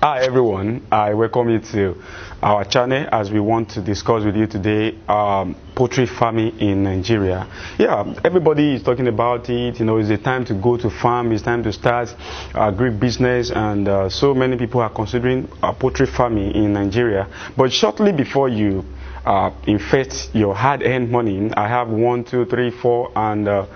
Hi everyone, I welcome you to our channel as we want to discuss with you today poultry farming in Nigeria. Yeah, everybody is talking about it. You know, it's a time to go to farm, it's time to start Greek business, and so many people are considering poultry farming in Nigeria. But shortly before you invest your hard-earned money, I have 1, 2, 3, 4, and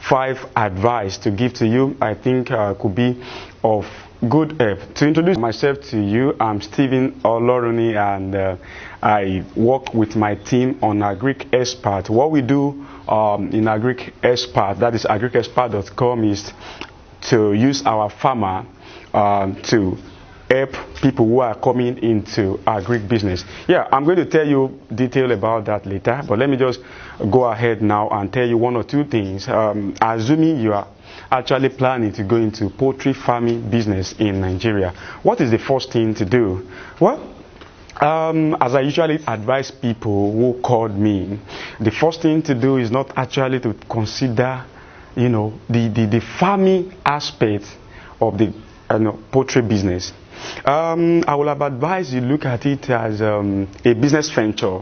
5 advice to give to you. I think could be of good help. To introduce myself to you, I'm Stephen Oloruni, and I work with my team on Agric Expert. What we do in Agric Expert, that is agricexpert.com, is to use our farmer to help people who are coming into Agric business. Yeah, I'm going to tell you detail about that later, but let me just go ahead now and tell you 1 or 2 things. Assuming you are actually planning to go into poultry farming business in Nigeria, what is the first thing to do? Well, as I usually advise people who called me, the first thing to do is not actually to consider, you know, the farming aspect of the poultry business. I will have advised you look at it as a business venture,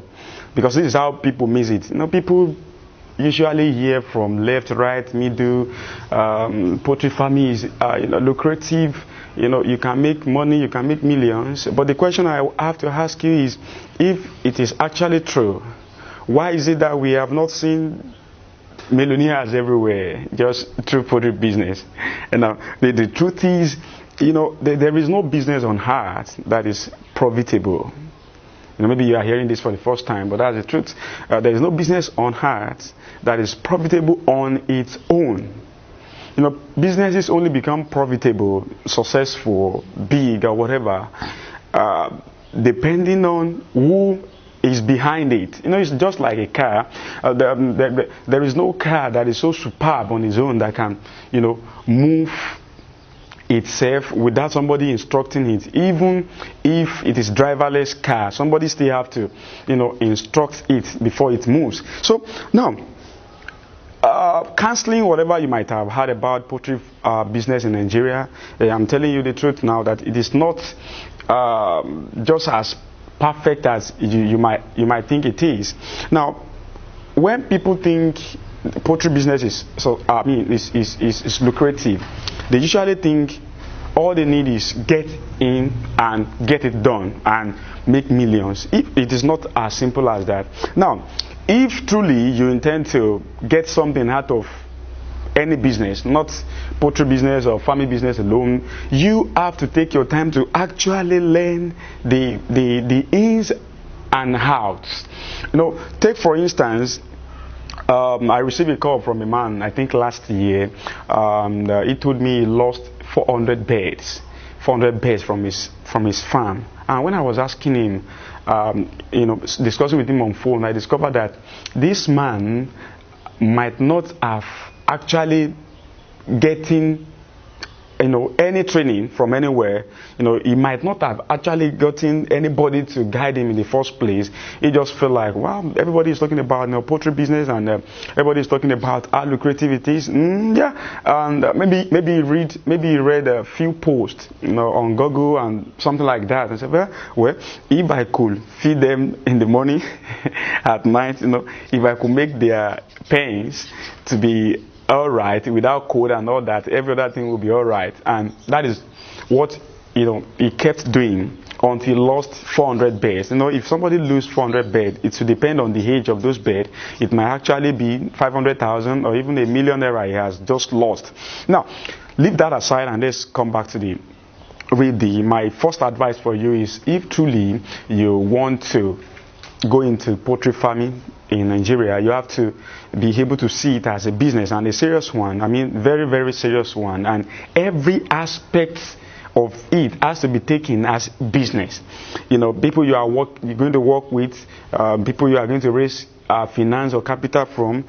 because this is how people miss it. You know, people usually hear from left, right, middle. Poultry farming is lucrative. You know, you can make money, you can make millions. But the question I have to ask you is, if it is actually true, why is it that we have not seen millionaires everywhere just through poultry business? And the truth is, you know, there is no business on earth that is profitable. You know, maybe you are hearing this for the first time, but that's the truth. There is no business on earth that is profitable on its own. You know, businesses only become profitable, successful, big, or whatever, depending on who is behind it. You know, it's just like a car. There is no car that is so superb on its own that can, you know, move itself without somebody instructing it. Even if it is driverless car, somebody still have to, you know, instruct it before it moves. So now, canceling whatever you might have heard about poultry business in Nigeria, I'm telling you the truth now that it is not just as perfect as you might think it is. Now, when people think poultry business is lucrative, they usually think all they need is get in and get it done and make millions. If it is not as simple as that. Now, if truly you intend to get something out of any business, not poultry business or farming business alone, you have to take your time to actually learn the ins and outs. You know, take for instance, I received a call from a man, I think last year. He told me he lost 400 birds from his farm. And when I was asking him, you know, discussing with him on phone, I discovered that this man might not have actually getting, you know, any training from anywhere. You know, he might not have actually gotten anybody to guide him in the first place. He just felt like, wow, everybody is talking about, you know, poultry business, and everybody is talking about how lucrative it is. Yeah, and maybe he read a few posts, you know, on Google and something like that, and said, well, if I could feed them in the morning, at night, you know, if I could make their pens to be all right without code and all that, every other thing will be all right. And that is what, you know, he kept doing until he lost 400 birds. You know, if somebody loses 400 birds, it will depend on the age of those birds. It might actually be 500,000 or even $1 million he has just lost. Now, leave that aside and let's come back to my first advice for you is, if truly you want to go into poultry farming in Nigeria, you have to be able to see it as a business, and a serious one. I mean, very, very serious one. And every aspect of it has to be taken as business. You know, people you're going to work with, people you are going to raise finance or capital from,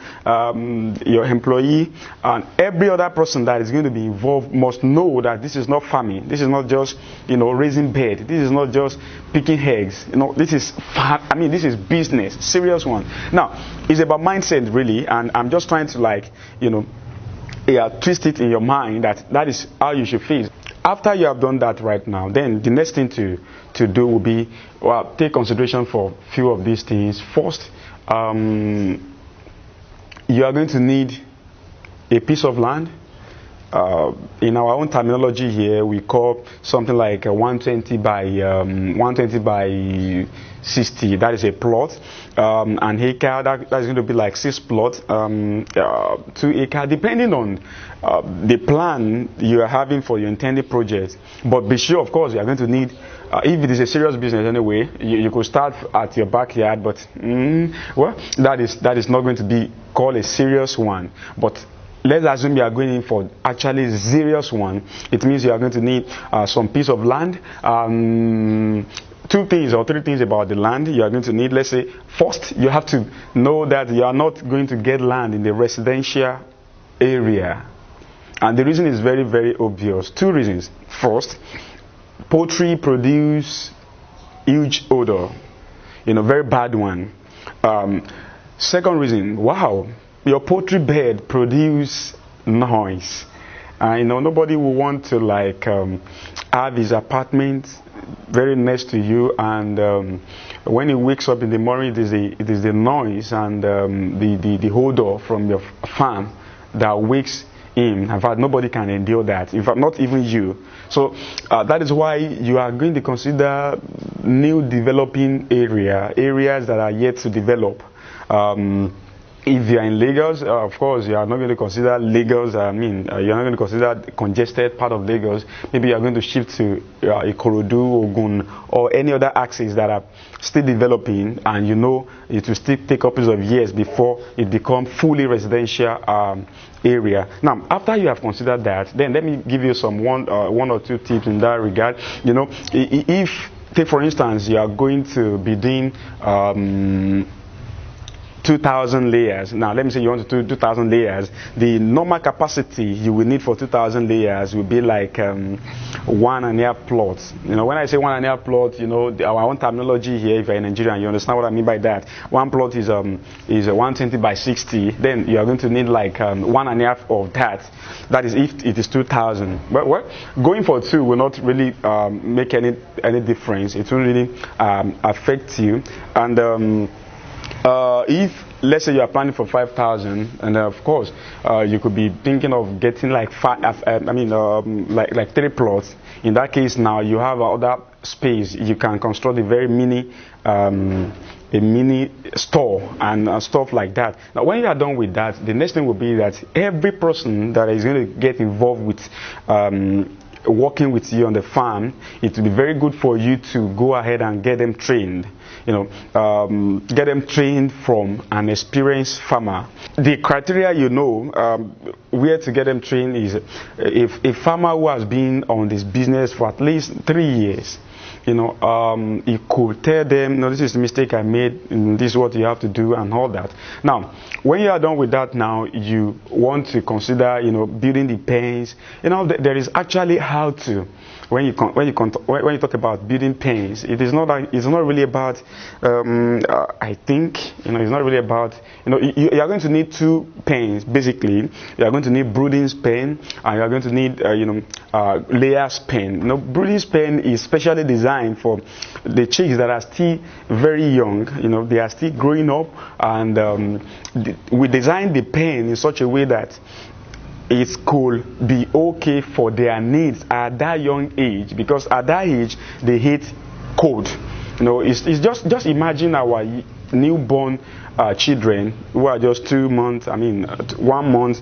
your employee, and every other person that is going to be involved must know that this is not farming. This is not just, you know, raising bird. This is not just picking eggs. You know, this is this is business, serious one. Now, it's about mindset really, and I'm just trying to, like, you know, twist it in your mind that is how you should feel. after you have done that right now, then the next thing to do will be, well, take consideration for a few of these things. First, you are going to need a piece of land. In our own terminology here, we call something like a 120 by 60. That is a plot. An acre, that's going to be like 6 plots, 2 acre, depending on the plan you are having for your intended project. But be sure, of course, you are going to need, if it is a serious business anyway, you could start at your backyard, but well, that is not going to be called a serious one. But let's assume you are going in for actually a serious one. It means you are going to need some piece of land. 2 things or 3 things about the land you are going to need. Let's say, first, you have to know that you are not going to get land in the residential area. And the reason is very, very obvious. 2 reasons. First, poultry produce huge odor. Very bad one. Second reason, wow, your poultry bed produce noise. Nobody will want to have his apartment very next to you, and when he wakes up in the morning, it is the noise and the odor from your farm that wakes him. In fact, nobody can endure that. In fact, not even you. So that is why you are going to consider new developing areas that are yet to develop. If you are in Lagos, of course, you are not going to consider Lagos. You're not going to consider the congested part of Lagos. Maybe you are going to shift to Ikorodu, Ogun, or any other axis that are still developing, and it will still take upwards of years before it becomes fully residential area. Now, after you have considered that, then let me give you some one or two tips in that regard. If, take for instance, you are going to be doing 2,000 layers. Now, let me say you want to do 2,000 layers. The normal capacity you will need for 2,000 layers will be like 1.5 plots. When I say 1.5 plot, our own terminology here, if you're in Nigeria, you understand what I mean by that. 1 plot is a 120 by 60. Then you are going to need like 1.5 of that. That is if it is 2,000. But going for 2 will not really make any difference. It won't really affect you. And if, let's say, you are planning for 5,000, and of course you could be thinking of getting like 3 plots. In that case, now you have other space. You can construct a very mini store and stuff like that. Now, when you are done with that, the next thing will be that every person that is going to get involved with working with you on the farm, it will be very good for you to go ahead and get them trained. Get them trained from an experienced farmer. The criteria, where to get them trained is if a farmer who has been on this business for at least 3 years, he could tell them, no, this is the mistake I made, and this is what you have to do, and all that. Now, when you are done with that, now you want to consider, building the pens. There is actually how to. When you talk about building pens, it's not really about. I think it's not really about. You are going to need 2 pens basically. You are going to need brooding pen, and you are going to need layers pen. Brooding pen is specially designed for the chicks that are still very young. They are still growing up, and we designed the pen in such a way that it could be okay for their needs at that young age, because at that age they hate cold. It's just imagine our newborn children who are just 2 months, 1 month,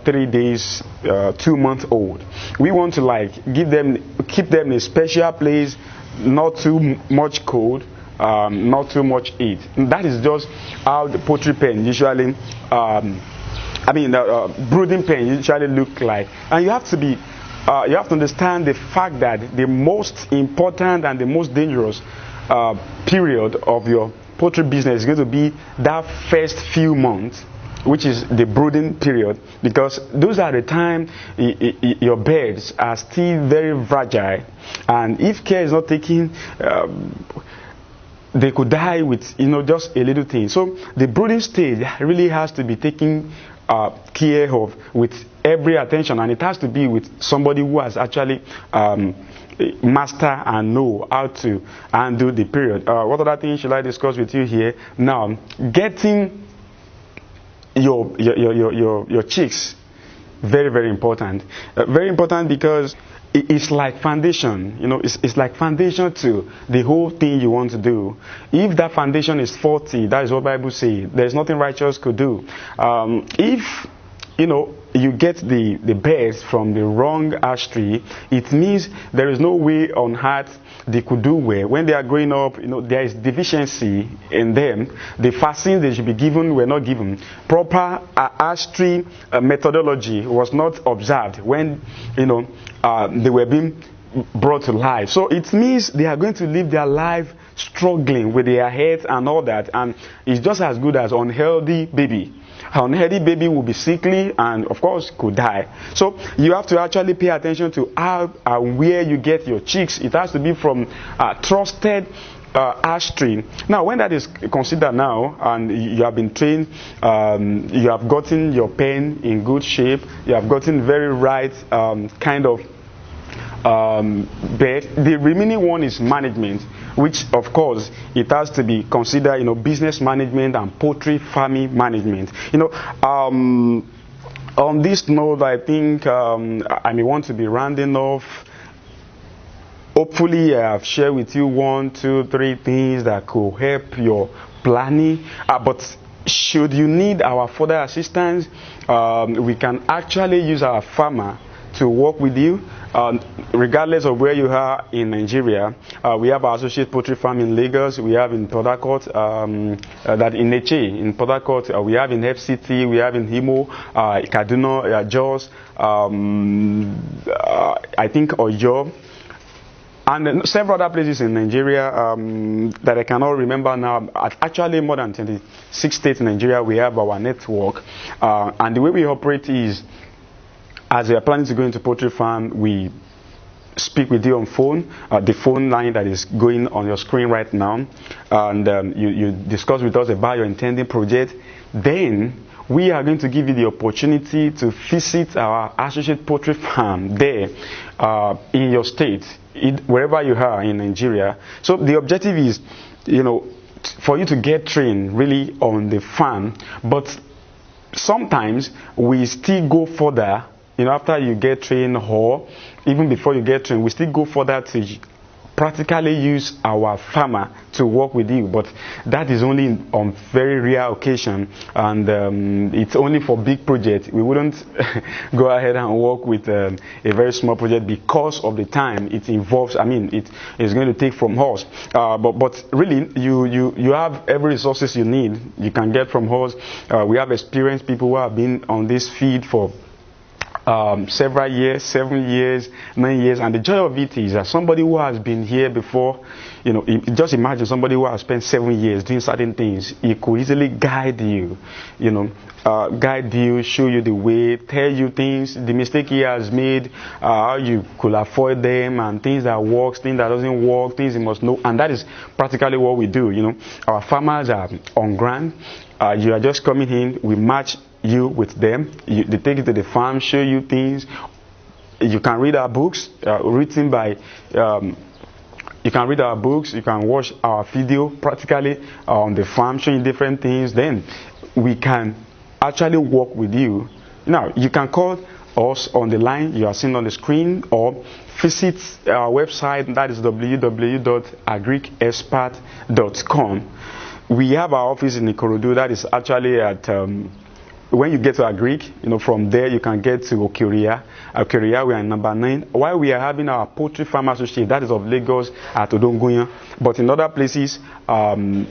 3 days, 2 months old. We want to keep them in a special place, not too much cold, not too much heat. And that is just how the poultry pen usually brooding pen usually look like. And you have to understand the fact that the most important and the most dangerous period of your poultry business is going to be that first few months, which is the brooding period, because those are the time your birds are still very fragile, and if care is not taken, they could die with just a little thing. So the brooding stage really has to be taken care of with every attention, and it has to be with somebody who has actually master and know how to handle the period. What other things should I discuss with you here? Now, getting your chicks, very, very important. Very important because it's like foundation. It's like foundation to the whole thing you want to do. If that foundation is faulty, that is what Bible says, there's nothing righteous could do. If you get the birds from the wrong ash tree, it means there is no way on earth they could do well. When they are growing up, there is deficiency in them. The vaccines they should be given were not given. Proper ash tree methodology was not observed when they were being brought to life. So it means they are going to live their life struggling with their heads and all that, and it's just as good as unhealthy baby. An unhealthy baby will be sickly and of course could die. So you have to actually pay attention to how and where you get your chicks. It has to be from trusted ash tree. Now, when that is considered now, and you have been trained, you have gotten your pen in good shape, you have gotten very right kind of bed. The remaining one is management, which of course it has to be considered, business management and poultry farming management. On this note, I think I may want to be rounding off. Hopefully, I have shared with you 1, 2, 3 things that could help your planning. But should you need our further assistance, we can actually use our farmer to work with you. Regardless of where you are in Nigeria, we have our associate poultry farm in Lagos, we have in Port Harcourt, that in Neche, in Port Harcourt, we have in FCT, we have in Imo, Kaduna, Jos, I think Oyo, and several other places in Nigeria that I cannot remember now. Actually, more than 26 states in Nigeria, we have our network, and the way we operate is, as we are planning to go into poultry farm, we speak with you on phone, the phone line that is going on your screen right now, and you discuss with us about your intended project. Then we are going to give you the opportunity to visit our associate poultry farm there in your state, wherever you are in Nigeria. So the objective is, for you to get trained really on the farm, but sometimes we still go further. After you get trained, or even before you get trained, we still go further to practically use our farmer to work with you. But that is only on very rare occasion, and it's only for big projects. We wouldn't go ahead and work with a very small project because of the time it involves. It is going to take from us. But really, you have every resources you need. You can get from us. We have experienced people who have been on this field for several years, 7 years, 9 years, and the joy of it is that somebody who has been here before, just imagine somebody who has spent 7 years doing certain things. He could easily guide you, show you the way, tell you things, the mistake he has made, how you could avoid them, and things that works, things that doesn't work, things you must know. And that is practically what we do. Our farmers are on ground. You are just coming in, we match you with them. They take you to the farm, show you things. You can read our books written by you can read our books, you can watch our video practically on the farm, showing different things. Then we can actually work with you. Now you can call us on the line you are seeing on the screen, or visit our website, that is www.agricexpert.com. We have our office in Ikorodu, that is actually at when you get to Agric, from there you can get to Okiria. Okiria, we are in number 9. While we are having our poultry farm associate, that is of Lagos at Odongoyan. But in other places, in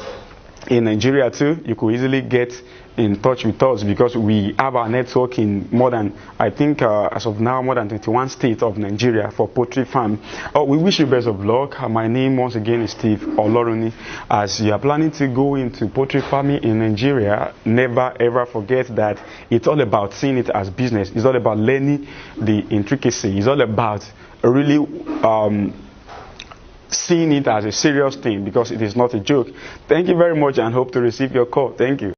Nigeria too, you could easily get in touch with us, because we have our network in more than, I think as of now, more than 21 states of Nigeria for poultry farm. We wish you best of luck. My name once again is Steve Oloruni. As you are planning to go into poultry farming in Nigeria, never ever forget that it's all about seeing it as business. It's all about learning the intricacy. It's all about really seeing it as a serious thing, because it is not a joke. Thank you very much, and hope to receive your call. Thank you.